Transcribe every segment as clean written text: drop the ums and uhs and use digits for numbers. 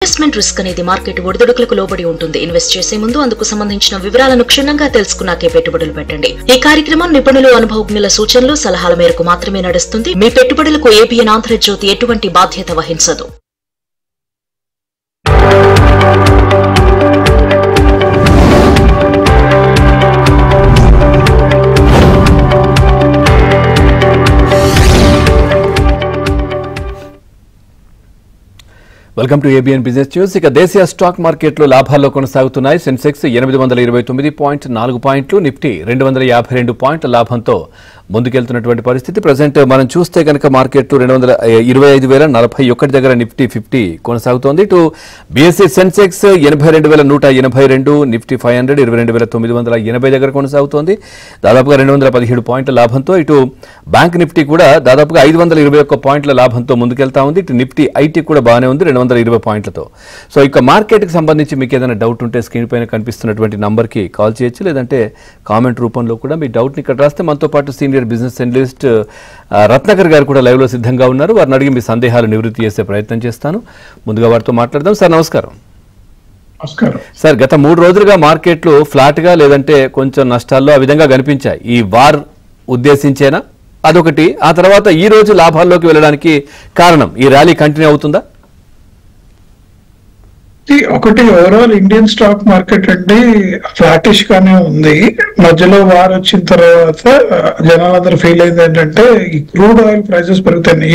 Investment risk అనేది market ఒడిదుడుకులకు లోబడి ఉంటుంది. ఇన్వెస్ట్ చేసే ముందు అందుకు సంబంధించిన వివరాలను క్షుణ్ణంగా తెలుసుకున్నాకే పెట్టుబడులు పెట్టండి. ఈ కార్యక్రమం నిపుణులు, అనుభవజ్ఞుల సూచనలు, సలహాల మేరకు మాత్రమే నడుస్తుంది. మీ పెట్టుబడులకు ఏబిఎన్ ఆంధ్రజ్యోతి ఎటువంటి బాధ్యత వహించదు. Welcome to ABN business news. ఇక దేశీయ స్టాక్ మార్కెట్లో లాభాల్లో కొనసాగుతున్నాయి. సెన్సెక్స్ 829 పాయింట్లు, నిఫ్టీ 252 పాయింట్ల లాభంతో ముందుకెళ్తున్నటువంటి పరిస్థితి. ప్రజెంట్ మనం చూస్తే కనుక మార్కెట్ 225,041 దగ్గర నిఫ్టీ 50 కొనసాగుతోంది. ఇటు బీఎస్సీ సెన్సెక్స్ 82,182, నిఫ్టీ 500 22,980 దగ్గర కొనసాగుతోంది. దాదాపుగా 217 పాయింట్ల లాభంతో. ఇటు బ్యాంక్ నిఫ్టీ కూడా దాదాపుగా 521 పాయింట్ల లాభంతో ముందుకెళ్తా ఉంది. ఇటు నిఫ్టీ ఐటీ కూడా బాగానే ఉంది 220 పాయింట్లతో. సో ఇక మార్కెట్కి సంబంధించి మీకు ఏదైనా డౌట్ ఉంటే స్క్రీన్ పైన కనిపిస్తున్నటువంటి నంబర్కి కాల్ చేయొచ్చు, లేదంటే కామెంట్ రూపంలో కూడా మీ డౌట్ని ఇక్కడ రాస్తే మనతో పాటు సీనియర్ బిజినెస్ అనలిస్ట్ రత్నాకర్ గారు కూడా లైవ్ లో సిద్ధంగా ఉన్నారు. వారిని అడిగి మీ సందేహాలు నివృత్తి చేసే ప్రయత్నం చేస్తాను. ముందుగా వారితో మాట్లాడదాం. సార్ నమస్కారం. సార్, గత 3 రోజులుగా మార్కెట్లు ఫ్లాట్ గా లేదంటే కొంచెం నష్టాల్లో ఆ విధంగా కనిపించాయి. ఈ వార్ ఉద్దేశించేనా? అదొకటి. ఆ తర్వాత ఈ రోజు లాభాల్లోకి వెళ్ళడానికి కారణం ఈ ర్యాలీ కంటిన్యూ అవుతుందా? ఒకటి, ఓవరాల్ ఇండియన్ స్టాక్ మార్కెట్ అంటే ఫ్లాటిష్ గానే ఉంది. మధ్యలో వార్ వచ్చిన తర్వాత జనాలందరూ ఫీల్ అయింది ఏంటంటే ఈ క్రూడ్ ఆయిల్ ప్రైసెస్ పెరుగుతాయి.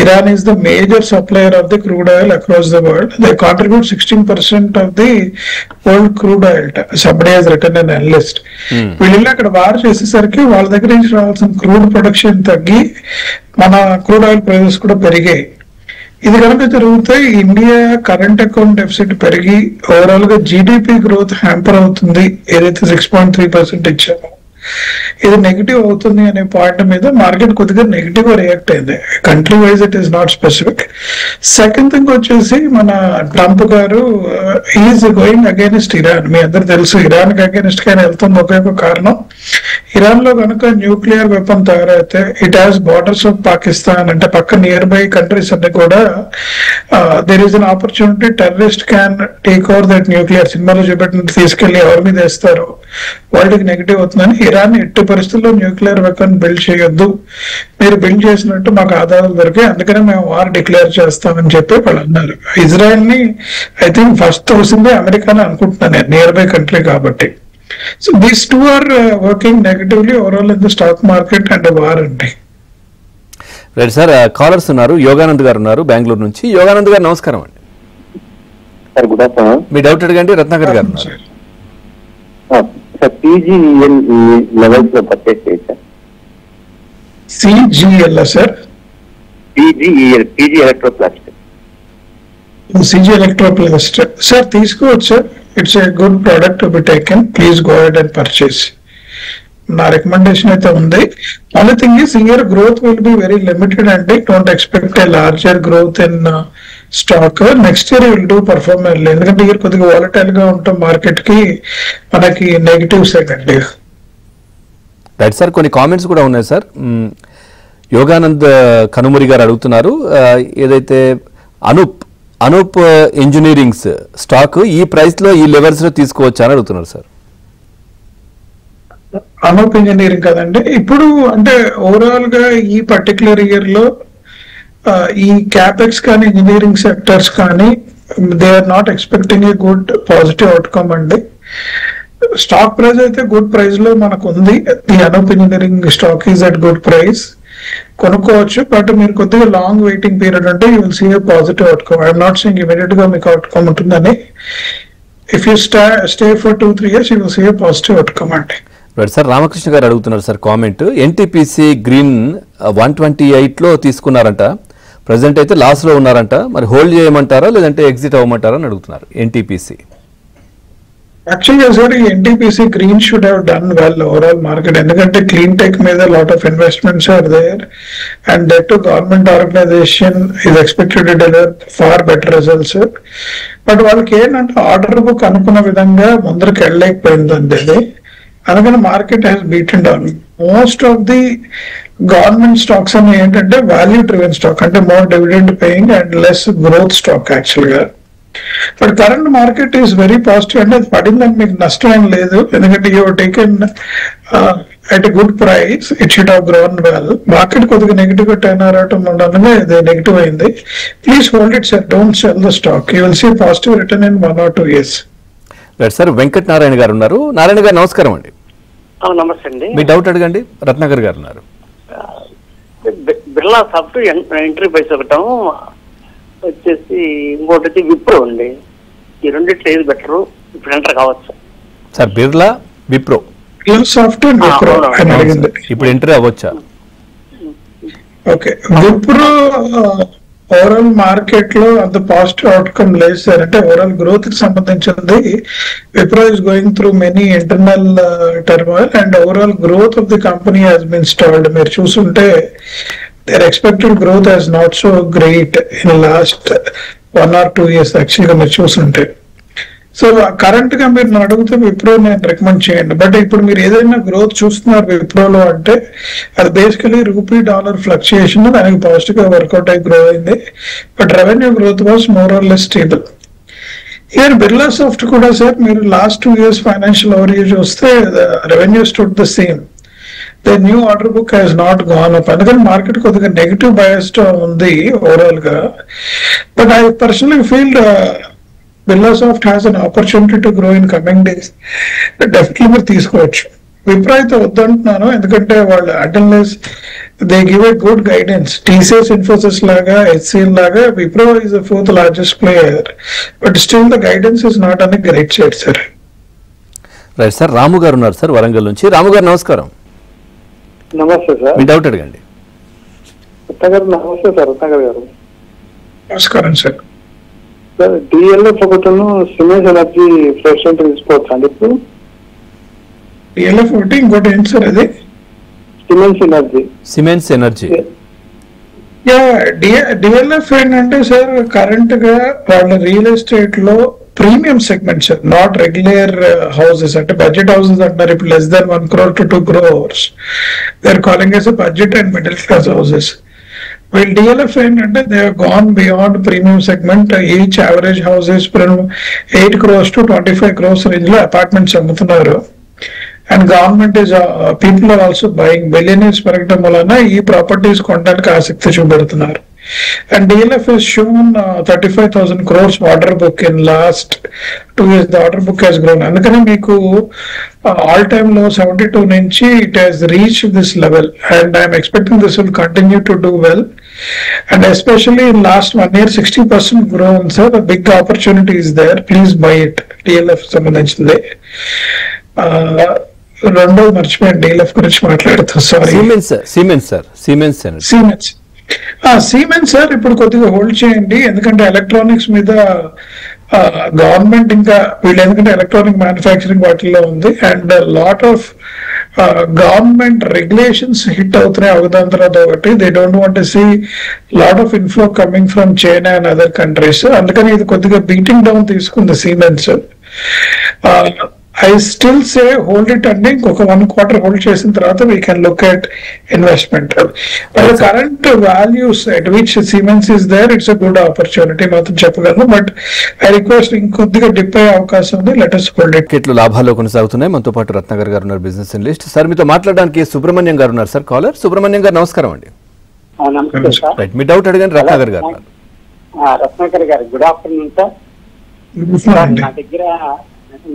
Iran is the major supplier of the crude oil across the world. They contribute 16% of the world crude oil. somebody has written an analyst. వీళ్ళు అక్కడ వార్ చేసేసరికి వాళ్ళ దగ్గర నుంచి రావాల్సిన క్రూడ్ ప్రొడక్షన్ తగ్గి మన క్రూడ్ ఆయిల్ ప్రైసెస్ కూడా పెరిగాయి. ఇది కనుక జరిగితే ఇండియా కరెంట్ అకౌంట్ డెఫిసిట్ పెరిగి ఓవరాల్ గా జీడిపి గ్రోత్ హ్యాంపర్ అవుతుంది. ఏదైతే 6.3% ఇచ్చామో ఇది నెగిటివ్ అవుతుంది అనే పాయింట్ మీద మార్కెట్ కొద్దిగా నెగిటివ్ గా రియాక్ట్ అయింది. Country wise it is not specific. Second thing వచ్చేసి మన ట్రంప్ గారు ఈజ్ గోయింగ్ అగైనెస్ట్ ఇరాన్. మీ అందరు తెలుసు ఇరాన్ కి అగైనెస్ట్ గా వెళ్తుంది. ఒకే ఒక కారణం, ఇరాన్ లో కనుక న్యూక్లియర్ వెపన్ తయారైతే it has borders of Pakistan, అంటే పక్క నియర్ బై కంట్రీస్ అన్ని కూడా there is an opportunity terrorist can take over that nuclear. సినిమాలో చూపెట్టినట్టు తీసుకెళ్లి ఎవరి మీద వేస్తారు, వరల్డ్ నెగిటివ్ అవుతుందని ఇరాన్ ఎట్టి పరిస్థితుల్లో న్యూక్లియర్ వెపన్ బిల్డ్ చేయొద్దు, మీరు బిల్డ్ చేసినట్టు మాకు ఆధారాలు దొరికాయి, అందుకనే మేము వార్ డిక్లేర్ చేస్తామని చెప్పి వాళ్ళు అన్నారు. ఇజ్రాయెల్ ని ఐ థింక్ ఫస్ట్ తోసిందే అమెరికాని అనుకుంటున్నాను, నియర్ బై కంట్రీ కాబట్టి. So these two are working negatively overall in the stock market and war అండి. రైట్ సార్, కాలర్స్ ఉన్నారు. యోగానంద్ గారు ఉన్నారు బెంగళూరు నుంచి. యోగానంద్ గారు నమస్కారం అండి. Sir good afternoon. మీ డౌట్ అడగండి. రత్నాకర్ గారు ఉన్నారు. పీజీఎల్ లెవెల్స్ లో పర్చేస్ చేశారు. CGL sir? PGL, PG electroplast. CG electroplast sir తీసుకోవచ్చు sir. It's a good product to be taken. Please go ahead and purchase. నా రికమెండేషన్ అయితే ఉంది. Only thing is year growth will be very limited అండి. Don't expect a larger growth in stock. Next year will do perform well. ఎందుకంటే year కొద్దిగా volatile గా ఉంటాం, market కి మనకి నెగిటివ్ సైడ్ అండి. రైట్ సార్, కొన్ని కామెంట్స్ కూడా ఉన్నాయి సార్. యోగానంద్ కనుమూరి గారు అడుగుతున్నారు, ఏదైతే అనూప్ ఇంజనీరింగ్స్ స్టాక్ ఈ ప్రైస్ లో ఈ లెవెల్స్ లో తీసుకోవచ్చా అని అడుగుతున్నారు సార్. అనూప్ ఇంజనీరింగ్ కదండి ఇప్పుడు, అంటే ఓవరాల్ గా ఈ పర్టికులర్ ఇయర్ లో ఈ క్యాపెక్స్ కానీ ఇంజనీరింగ్ సెక్టర్స్ కానీ they are not expecting a good positive outcome అండి. స్టాక్ ప్రైస్ అయితే గుడ్ ప్రైస్ లో మనకు ఉంది. The Anup engineering stock is at good price, కొనుక్కోవచ్చు. బట్ మీరు కొద్దిగా లాంగ్ వెయిటింగ్ పీరియడ్ అంటే you will see a positive outcome. I'm not saying immediate గా మీకు అవుట్కమ్ ఉంటుందని. If you stay for 2-3 years you will see a positive outcome అండి. Right sir, Ramakrishna గారు అడుగుతున్నారు సార్ కామెంట్. ఎన్టీపీసీ గ్రీన్ 128 లో తీసుకున్నారంట, present అయితే loss లో ఉన్నారంట, మరి హోల్డ్ చేయమంటారా లేదంటే ఎగ్జిట్ అవ్వమంటారా అని అడుగుతున్నారు. ఎన్టీపీసీ యాక్చువల్గా సార్ ఈ NTPC green should have done well overall market. ఎందుకంటే క్లీన్ టెక్ మీద lot of investments are there and that to government organisation is expected to deliver far better results. But వాళ్ళకి ఏంటంటే order book అనుకున్న విధంగా ముందరికి వెళ్ళలేకపోయిందండి. అది అందుకని market has beaten down. Most of the government stocks అన్ని ఏంటంటే వాల్యూ డ్రివెన్ స్టాక్, అంటే more dividend paying and less growth stock actual గా. But current market is very positive. అంటే అది పడిందని మీకు నష్టం ఏం లేదు, ఎందుకంటే you taken at a good price, it should have grown well. Market కొద్దిగా నెగిటివ్ గా టర్న్ అవటం ఉండగానే ఇది నెగిటివ్ అయింది. Please hold it sir, don't sell the stock. You will see positive return in 1 or 2 years. Right sir, Venkata Narayana గారు ఉన్నారు. నారాయణ గారు నమస్కారం అండి. నమస్తే అండి. మీ డౌట్ అడగండి. రత్నాకర్ గారు ఉన్నారు. బిర్లా సాఫ్ట్ ఎంట్రీ ప్రైస్ ఒకటం వచ్చేసి, ఇంకోటి విప్రో అండి. ఈ రెండిట్లో ఏది బెటర్ ఇప్పుడు ఎంటర్ కావచ్చు sir? Birla, Wipro. Soft and Wipro అని అడిగింది. ఇప్పుడు ఎంట్రీ అవ్వచ్చా? ఓకే, విప్రో ఓవరాల్ మార్కెట్ లో అంత పాజిటివ్ అవుట్కమ్ లేదు సార్. అంటే ఓవరాల్ గ్రోత్ కి సంబంధించింది Wipro is going through many internal turmoil and overall growth of the company has been stalled. మీరు చూసుంటే their expected growth has not so great in the last 1 or 2 years యాక్చువల్గా మీరు చూసుంటే. So current గా మీరు అడిగితే విప్రో నేను రికమెండ్ చేయండి. బట్ ఇప్పుడు మీరు ఏదైనా గ్రోత్ చూస్తున్నారు విప్రోలో అంటే అది బేసికలీ రూపీ డాలర్ ఫ్లక్చుయేషన్ దానికి పాజిటివ్ గా వర్కౌట్ అయి గ్రో అయింది. But revenue growth was more or less stable. Here Birla soft కూడా సార్ మీరు లాస్ట్ 2 years ఫైనాన్షియల్ ఓవర్ చూస్తే revenue stood the same. The new order book has not gone up. అందుకని market కొద్దిగా negative biased ఉంది overall గా. But I personally feel Birla soft has an opportunity to grow in coming days. Definitely మీరు తీసుకోవచ్చు. విప్రో అయితే వద్దంటున్నాను, ఎందుకంటే వాళ్ళు attendance they give a good guidance. TCS, Infosys లాగా, హెచ్సిఎల్ లాగా Wipro is the 4th largest player. But still the guidance is not an great share sir. Right sir, Ramu garu ఉన్నారు sir Warangal నుంచి. రాము గారు నమస్కారం. నమస్తే సార్. మీ డౌట్ అడగండి. నమస్తే సార్. రత్నాకర్ గారు నమస్కారం సార్. సార్ డిఎల్ఎఫ్ ఒకటను సిమెన్స్ ఎనర్జీ ఫ్రెష్ ఎంట్రీ తీసుకోవచ్చు అండి ఇప్పుడు? డిఎల్ఎఫ్ ఒకటి, ఇంకోటి ఏంటి సార్ అది? Siemens energy. డిఎల్ఎఫ్ ఏంటంటే సార్ కరెంట్ గా వాళ్ళ రియల్ ఎస్టేట్ లో premium segments, not regular houses. అంటే బడ్జెట్ హౌసెస్ అంటారు ఇప్పుడు, less than 1 crore to 2 crores. They are calling as budget and middle class houses. వీళ్ళు డిఎల్ఎఫ్ ఏంటంటే they have gone beyond premium segment. Each average houses 8 crores to 25 crores range లో apartments అమ్ముతున్నారు. And government is people are also buying. Billionaires పెరగడం వలన ఈ properties కొనడానికి ఆసక్తి చూపెడుతున్నారు. And DLF has shown 35,000 crores order book in last 2 years. The order book has grown. అందుకని మీకు all time low 72 నుంచి it has reached this level and I am expecting this will continue to do well. And especially in last 1 year 60% grown, sir. A big opportunity is there. Please buy it. DLF సంబంధించింది. రెండోది మర్చిపోయాను DLF గురించి మాట్లాడుతూ. Sorry, siemens sir ఇప్పుడు కొద్దిగా hold చేయండి, ఎందుకంటే electronics మీద గవర్నమెంట్ ఇంకా వీళ్ళు ఎందుకంటే ఎలక్ట్రానిక్ మ్యానుఫ్యాక్చరింగ్ వాటిల్లో ఉంది and lot of government regulations hit అవుతున్నాయి ఒకదాని తర్వాత ఒకటి. They don't want to see lot of inflow coming from China and other countries. అందుకని ఇది కొద్దిగా బీటింగ్ డౌన్ తీసుకుంది Siemens. I still say hold it అండి, ఇంకొక 1 quarter హోల్డ్ చేసిన తర్వాత we can look at investment. But the current values at which Siemens is there, it's a good opportunity మాత్రం చెప్పగలను. బట్ I request ఇంకొద్దిగా dip అయ్యే అవకాశం ఉంది. Let us hold it. మార్కెట్లు లాభాల్లో కొనసాగుతున్నాయి. మనతో పాటు రత్నాకర్ గారు ఉన్నారు, బిజినెస్ అనలిస్ట్. సార్ మీతో మాట్లాడడానికి సుబ్రహ్మణ్యం గారు ఉన్నారు సార్, కాలర్. సుబ్రహ్మణ్యం గారు నమస్కారం అండి. రైట్, మీ డౌట్ అడగండి. రత్నాకర్ గారు. రత్నాకర్ గారు గుడ్ ఆఫ్టర్నూన్ సార్.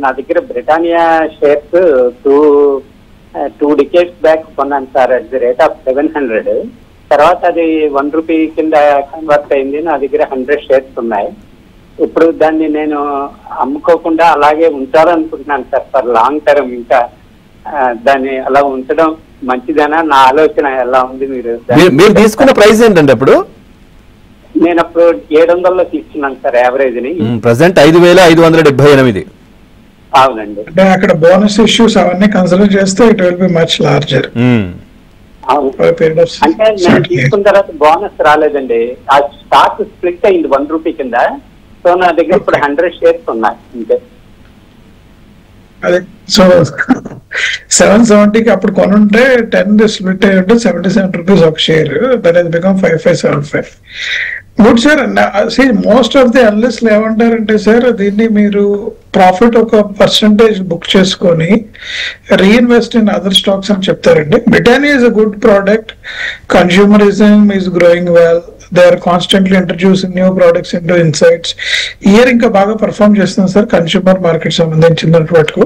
నా దగ్గర బ్రిటానియా షేర్స్ 2 decades బ్యాక్ కొన్నాను sir at the rate of 700. తర్వాత అది 1 rupee కింద కన్వర్ట్ అయింది. నా దగ్గర 100 shares ఉన్నాయి. ఇప్పుడు దాన్ని నేను అమ్ముకోకుండా అలాగే ఉంచాలనుకుంటున్నాను సార్ ఫర్ లాంగ్ టర్మ్. ఇంకా దాన్ని అలా ఉంచడం మంచిదేనా? నా ఆలోచన ఎలా ఉంది? మీరు తీసుకున్న ప్రైస్ ఏంటంటే అప్పుడు? నేను అప్పుడు 700లో తీసుకున్నాను సార్ యావరేజ్ ని. ప్రెసెంట్ 5,578. అవునండి. అంటే అక్కడ బోనస్ ఇష్యూస్ అవన్నీ కన్సిడర్ చేస్తే it will be much larger. అంటే నేను తీసుకున్న తర్వాత బోనస్ రాలేదండి. ఆ స్టాక్ స్ప్లిట్ అయింది 1 rupee కింద. సో నా దగ్గర ఇప్పుడు 100 shares ఉన్నాయి అంతే. అదే సో 770కి అప్పుడు కొనుంటే 10 స్ప్లిట్ అయ్యి ఉంటే 77 రూపీస్ ఒక share. That has become 5575. Good sir. Most of the analyst ఏమంటారంటే సార్, దీన్ని మీరు ప్రాఫిట్ ఒక పర్సంటేజ్ బుక్ చేసుకొని రీఇన్వెస్ట్ ఇన్ అదర్ స్టాక్స్ అని చెప్తారండి. Britannia is a good product. Consumerism is growing well. They are constantly introducing new products into insights. Year ఇంకా బాగా perform చేస్తుంది సార్ కన్స్యూమర్ మార్కెట్ సంబంధించినంత వరకు.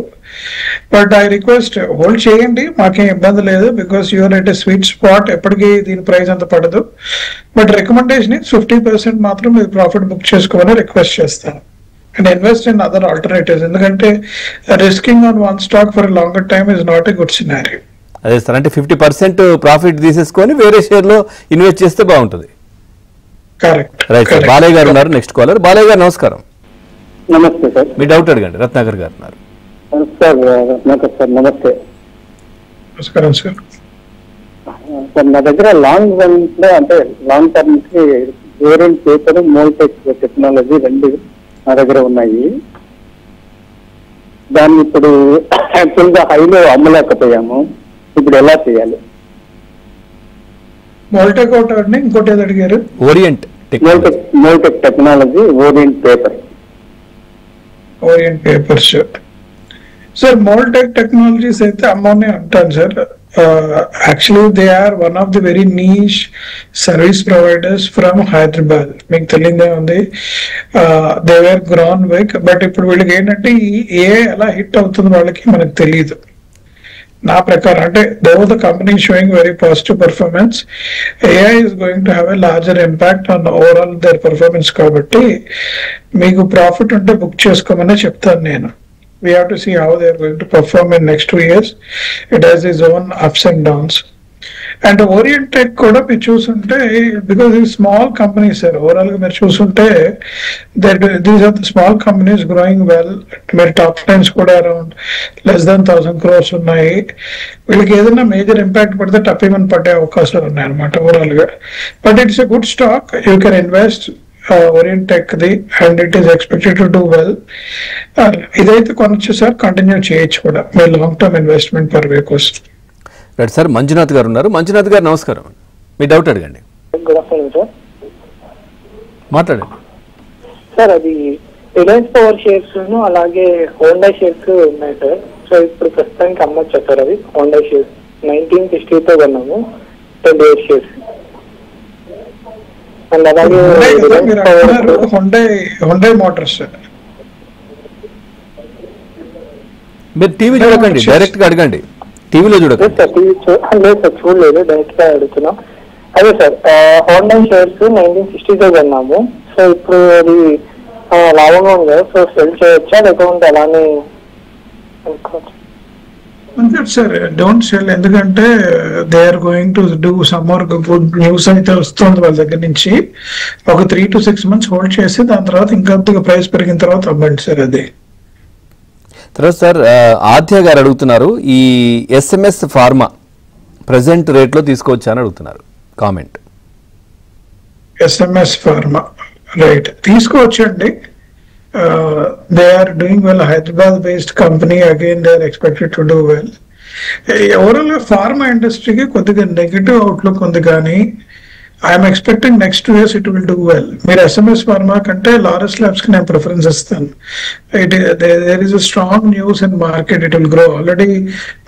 బట్ ఐ రిక్వెస్ట్ హోల్డ్ చేయండి, మాకేం ఇబ్బంది లేదు. Because you're at a sweet spot. ఎప్పటికీ దీని ప్రైస్ అంత పడదు. బట్ రికమెండేషన్ 50% మాత్రం మీరు ప్రాఫిట్ బుక్ చేసుకోవాలని రిక్వెస్ట్ చేస్తాను. And invest in other alternatives. ఎందుకంటే risking on one stock for longer time is not a good scenario. అదే సార్, అంటే 50% ప్రాఫిట్ తీసేసుకొని వేరే షేర్ లో ఇన్వెస్ట్ చేస్తే బాగుంటుంది. కరెక్ట్. Right sir. బాలయ్య గారు ఉన్నారు నెక్స్ట్ కాలర్. బాలయ్య గారు నమస్కారం. నమస్తే సార్. మీ డౌట్ అడగండి. రత్నాకర్ గారు ఉన్నారు. సార్ సార్ నమస్తే నమస్కారం సార్. సార్ నా దగ్గర లాంగ్ రన్ లో అంటే లాంగ్ టర్మ్ కి వేరియంట్ పేపర్, మోల్టెక్ టెక్నాలజీ రెండు నా దగ్గర ఉన్నాయి. దాన్ని ఇప్పుడు యాక్చువల్ గా హైలో అమ్మలేకపోయాము. ఇప్పుడు ఎలా చేయాలి? మోల్టెక్ ఒకటి అండి, ఇంకోటి ఏది అడిగారు? Orient Moldtek technology, Orient paper. Orient papers sir. Moldtek technologies అయితే అమ్మోనే అంటాను sir. Actually they are one of the very niche service providers from Hyderabad. మీకు తెలియదే ఉంది. They were grown big. But ఇప్పుడు వీళ్ళకి ఏంటంటే ఏ ఎలా హిట్ అవుతుంది వాళ్ళకి మనకు తెలియదు. నా ప్రకారం అంటే though the company showing very positive performance. AI is going to have a larger impact on overall their performance. కాబట్టి మీకు ప్రాఫిట్ ఉంటే బుక్ చేసుకోమని చెప్తాను నేను. We have to see how they are going to perform in next 2 years. It has its own ups and downs. And Orient Tech కూడా మీరు చూసుంటే, because these small companies sir, overall గా మీరు చూసుంటే these are the small companies growing well. మీరు top lines కూడా around less than 1000 crores ఉన్నాయి. వీళ్ళకి ఏదైనా మేజర్ ఇంపాక్ట్ పడితే టప్పేమని పడే అవకాశాలు ఉన్నాయి అనమాట ఓవరాల్ గా. But it's a good stock. You can invest Orient Tech the, and it is expected to do well. ఇదైతే కొనొచ్చు సార్, కంటిన్యూ చేయొచ్చు కూడా మీ లాంగ్ టర్మ్ ఇన్వెస్ట్మెంట్ పర్వే కోసం. Right sir. మంజునాథ్ గారు ఉన్నారు. మంజునాథ్ గారు నమస్కారం. మీ డౌట్ అడగండి. Good afternoon sir. మాట్లాడండి సార్. అది రిలయన్స్ పవర్ షేర్స్ అలాగే హోండా షేర్స్ ఉన్నాయి సార్. సో ఇప్పుడు ప్రస్తుతానికి అమ్మొచ్చా సార్ అవి? హోండా షేర్స్ 1960తో కొన్నాము, 28 షేర్స్. అండ్ అలాగే హుండై మోటార్స్. మీరు టీవీ చూడకండి, డైరెక్ట్ గా అడగండి. టీవీలో చూడకండి. లేదు సార్, చూడలేదు, డైరెక్ట్ గా అడుగుతున్నాం. అదే సార్, హోండా షేర్స్ 1960తో కొన్నాము. సో ఇప్పుడు అది లాభంగా ఉంది కదా, సో సెల్ చేయొచ్చా లేకపోతే అలానే? Sir don't sell. ఎందుకంటే they are going to do some more good news అయితే వస్తుంది వాళ్ళ దగ్గర నుంచి. ఒక 3 to 6 months హోల్డ్ చేసి దాని తర్వాత ఇంకా ప్రైస్ పెరిగిన తర్వాత అవ్వండి సార్. అది తర్వాత సార్ ఆద్య గారు అడుగుతున్నారు, ఈ SMS ఫార్మా ప్రెసెంట్ రేట్ లో తీసుకోవచ్చా అని అడుగుతున్నారు. కామెంట్. SMS ఫార్మా రైట్, తీసుకోవచ్చండి. They are doing well. Hyderabad based company, again they are expected to do well. Overall pharma industry ki kodiga negative outlook undi gaani I am expecting next 2 years it will do well. Meer SMS pharma kante Laurus Labs ki nenu preference istanu. There is a strong news in market. It will grow. Already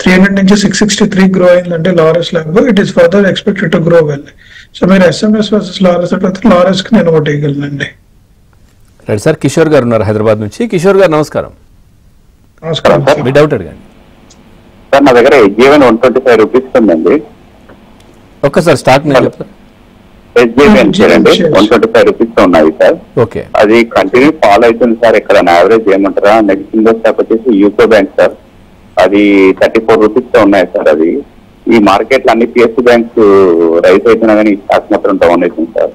300 నుంచి 663 grow అయిందంటే Laurus Lab. It is further expected to grow well. So meer SMS versus Laurus అంటే Laurus ki nenu ఓటేయగలనండి. Right sir. Kishore garu ఉన్నారు హైదరాబాద్ నుంచి. కిషోర్ గారు నమస్కారం. నమస్కారం sir. మీ doubt అడగండి సార్. నా దగ్గర SJVN 125 రూపీస్ ఉందండి. ఒక్కసారి స్టాక్ నేను చెప్తాను. SJVN అండి 125 రూపీస్ ఉన్నాయి సార్. ఓకే. అది కంటిన్యూ ఫాలో అవుతుంది సార్. ఇక్కడ యావరేజ్ ఏమంటారా? నెక్స్ట్ ఇంకో స్టాక్ వచ్చేసి యూకో బ్యాంక్ సార్. అది 34 రూపీస్ తో ఉన్నాయి సార్. అది ఈ మార్కెట్ లో అన్ని PSU బ్యాంక్స్ రైస్ అవుతున్నా కానీ ఈ స్టాక్ మాత్రం డౌన్ అవుతుంది సార్.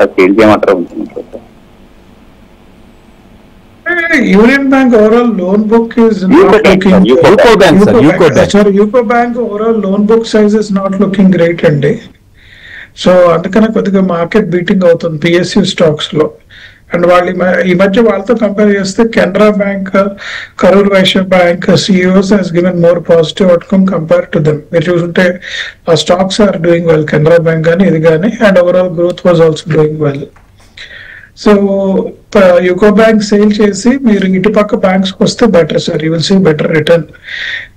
అది చేంజ్ చేయమంటారా ఉంటుంది sir? Union Bank overall loan book is not looking. UCO Bank, sir. UCO Bank. Sorry, UCO Bank overall loan book size is not looking great అండి. So అందుకనే కొద్దిగా మార్కెట్ బీటింగ్ అవుతుంది PSU stocks లో. And వాళ్ళు ఈ మధ్య వాళ్ళతో compare చేస్తే Canara bank, Karur Vysya bank CEOs has given more positive outcome compare to them. మీరు చూసుంటే ఆ stocks are doing well, Canara bank కానీ ఇది కానీ, and overall growth was also doing well. So UCO bank sale చేసి మీరు ఇటుపక్క బ్యాంక్స్ వస్తే better sir, you will see better return.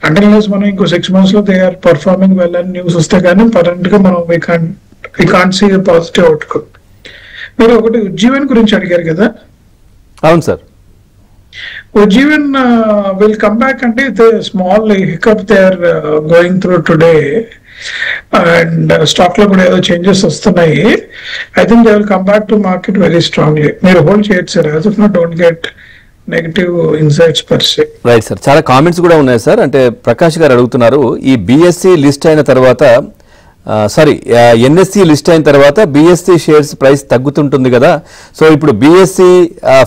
అంటే మనం ఇంకో 6 months లో దే ఆర్ పర్ఫార్మింగ్ వెల్ అని న్యూస్ వస్తే కానీ కరెంట్ గా మనం we can't see positive outcome. మీరు ఒకటి ఉజ్జీవన్ గురించి అడిగారు కదా. అవును sir. Ujjivan will come back అంటే the small hiccup they are going through today, and stock లో కూడా ఏదో చేంజెస్ వస్తున్నాయి. I think they will come back to market very strongly. మీరు హోల్డ్ చేయొచ్చు sir, as of now don't get negative insights per say. Right sir. చాలా comments కూడా ఉన్నాయి sir. అంటే ప్రకాష్ గారు అడుగుతున్నారు, ఈ బిఎస్సి లిస్ట్ అయిన తర్వాత ఎన్ఎస్సి లిస్ట్ అయిన తర్వాత బిఎస్సి షేర్స్ ప్రైస్ తగ్గుతుంటుంది కదా, సో ఇప్పుడు బిఎస్సి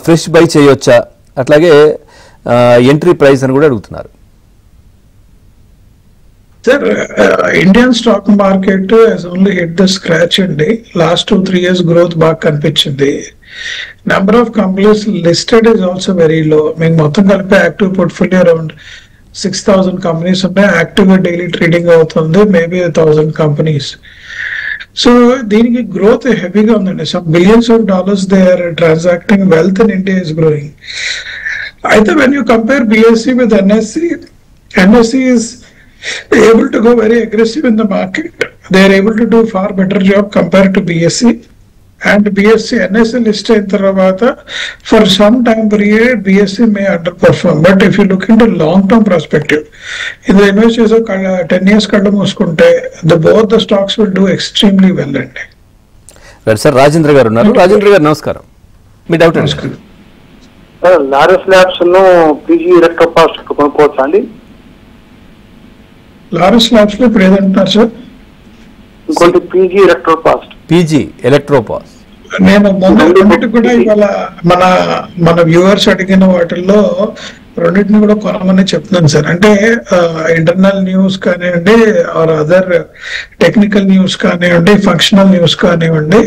ఫ్రెష్ బై చేయొచ్చా, అట్లాగే ఎంట్రీ ప్రైస్ అని కూడా అడుగుతున్నారు. Sir, Indian stock market has only hit the scratch అండి. Last 2-3 years growth బాగా కనిపించింది. Number of companies listed is also very low. మేము మొత్తం కలిపి యాక్టివ్ పోర్ట్ఫోలియో అరౌండ్ 6,000 కంపెనీస్ ఉన్నాయి. యాక్టివ్ గా డైలీ ట్రేడింగ్ అవుతుంది, మేబీ 1,000 కంపెనీస్. సో దీనికి గ్రోత్ హెవీగా ఉందండి. Some billions of dollars they are transacting, wealth in India is growing. అయితే when you compare BSE with NSE is able to go very aggressive in the market. They are able to do far better job compared to BSE. And BSE NSE list in Taravata for some time period BSE may underperform. But if you look into long-term perspective, in the investors of 10 years kallu muskunte, both the stocks will do extremely well. Right, sir. Rajendra garu unnaru. Rajendra garu namaskaram. Me doubt అండి. Laurus labs PG ఎలక్ట్రోపాస్ట్ కొనుక్కోవచ్చా అండి? Laurus labs లో ఇప్పుడు ఏదంటారు sir? ఇంకోటి PG ఎలక్ట్రోపాస్. నేను రెండింటి కూడా ఇవాళ మన వ్యూవర్స్ అడిగిన వాటిల్లో రెండింటిని కూడా కొనమని చెప్తున్నాను సార్. అంటే ఇంటర్నల్ న్యూస్ కానివ్వండి, ఆర్ అదర్ టెక్నికల్ న్యూస్ కానివ్వండి, ఫంక్షనల్ న్యూస్ కానివ్వండి,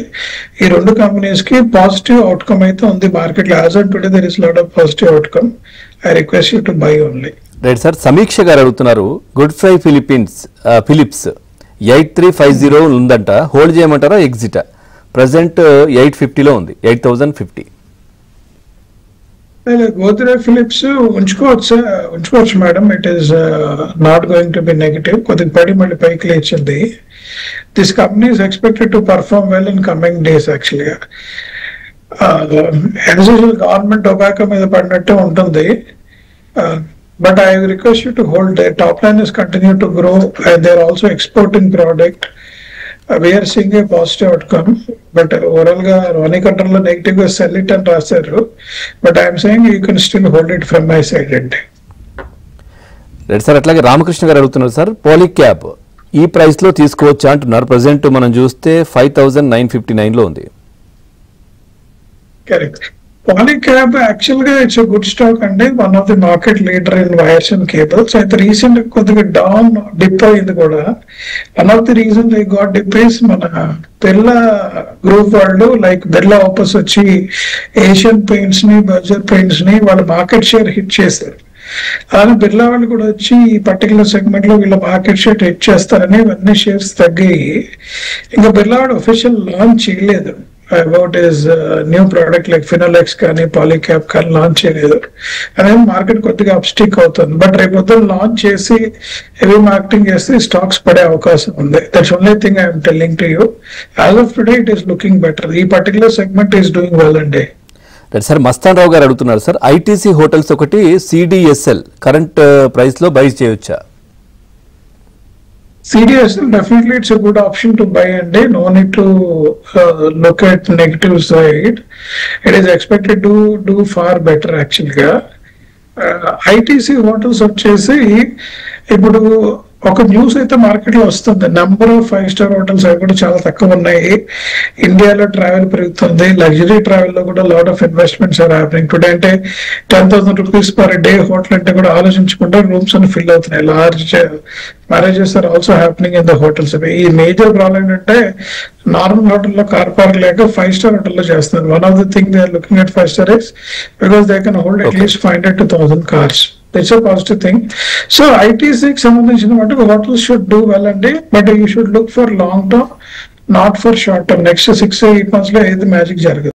ఈ రెండు కంపెనీస్ కి పాజిటివ్ అవుట్కమ్ అయితే ఉంది మార్కెట్ లో. As on today there is lot of positive outcome. I request you to buy only. Right sir. Samiksha గారు అడుగుతున్నారు, గుడ్ ఫ్రై ఫిలిప్స్ 8350 ఉందంట, హోల్డ్ చేయమంటారా ఎగ్జిటా? ప్రజెంట్ 850లో ఉంది, 8050. గోద్రే ఫిలిప్స్ ఉంచుకోవచ్చు madam. It is not going to be negative. కొద్దిగా పడి మళ్ళీ పైకి లేచింది. This company is expected to perform well in coming days. యాక్చువల్గా గవర్నమెంట్ టొబాకో మీద పడినట్టే ఉంటుంది. But I request you to hold. Their top line is continue to grow, and they are also exporting product. We are seeing a positive outcome, but overall ga money control lo negative ga sell it and rasaru. But I am saying you can still hold it from my side. Right sir. అట్లాగే రామకృష్ణ గారు అడుగుతున్నారు sir, పాలిక్యాప్ ఈ price లో తీసుకోవచ్చా అంటున్నారు. Present మనం చూస్తే 5959లో ఉంది. Correct. Polycab actually it's a good stock and one of the market leader in wires and cables. అయితే రీసెంట్ కొద్దిగా డౌన్ డిప్ అయింది కూడా. One of the reason they got dip is మన బిర్లా గ్రూప్ వాళ్ళు లైక్ బిర్లా ఆపస్ వచ్చి ఏషియన్ పెయింట్స్ ని, Berger paints ని వాళ్ళ మార్కెట్ షేర్ హిట్ చేశారు. అలానే బిర్లా వాళ్ళు కూడా వచ్చి ఈ పర్టికులర్ సెగ్మెంట్ లో వీళ్ళ మార్కెట్ షేర్ హిట్ చేస్తారని ఇవన్నీ షేర్స్ తగ్గాయి. ఇంకా బిర్లా వాడు అఫీషియల్ లాంచ్ చేయలేదు about his new product like Finolex కానీ Polycab కానీ లాంచ్ చేయలేదు. అనేది మార్కెట్ కొద్దిగా అప్స్టిక్ అవుతుంది. బట్ రేపు పొద్దున్న లాంచ్ చేసి హెవీ మార్కెటింగ్ చేస్తే స్టాక్స్ పడే అవకాశం ఉంది. That's only thing I'm telling to you. As of today it is looking better. ఈ particular segment is doing well అండి. సార్ మస్తాన్ రావు గారు అడుగుతున్నారు సార్, ఐటీసీ హోటల్స్ ఒకటి సిడిఎస్ఎల్ కరెంట్ ప్రైస్ లో బై చేయొచ్చా? CDSL definitely it's a good option to buy and no need to look at negative side. It is expected to do far better actually. ITC hotels వచ్చేసి ఇప్పుడు ఒక news అయితే market లో వస్తుంది, number of 5-స్టార్ hotels అవి కూడా చాలా తక్కువ ఉన్నాయి. ఇండియాలో ట్రావెల్ పెరుగుతుంది, లగ్జరీ ట్రావెల్ లో కూడా lot of investments are happening today. అంటే 10,000 రూపీస్ పర్ డే హోటల్ అంటే కూడా ఆలోచించకుండా రూమ్స్ అని ఫిల్ అవుతున్నాయి. Large marriages are also happening in the hotels. ఈ మేజర్ ప్రాబ్లం ఏంటంటే నార్మల్ హోటల్లో కార్ పార్క్ లేక 5-స్టార్ హోటల్లో చేస్తున్నారు. One of the thing they are looking at five star is because they can hold at least 500 to 1,000 cars. It's a positive thing. So ITC కి సంబంధించిన మటుకు hotels should do well అండి, but you should look for long term, not for short term. Next 6-8 months లో ఏది magic జరగదు.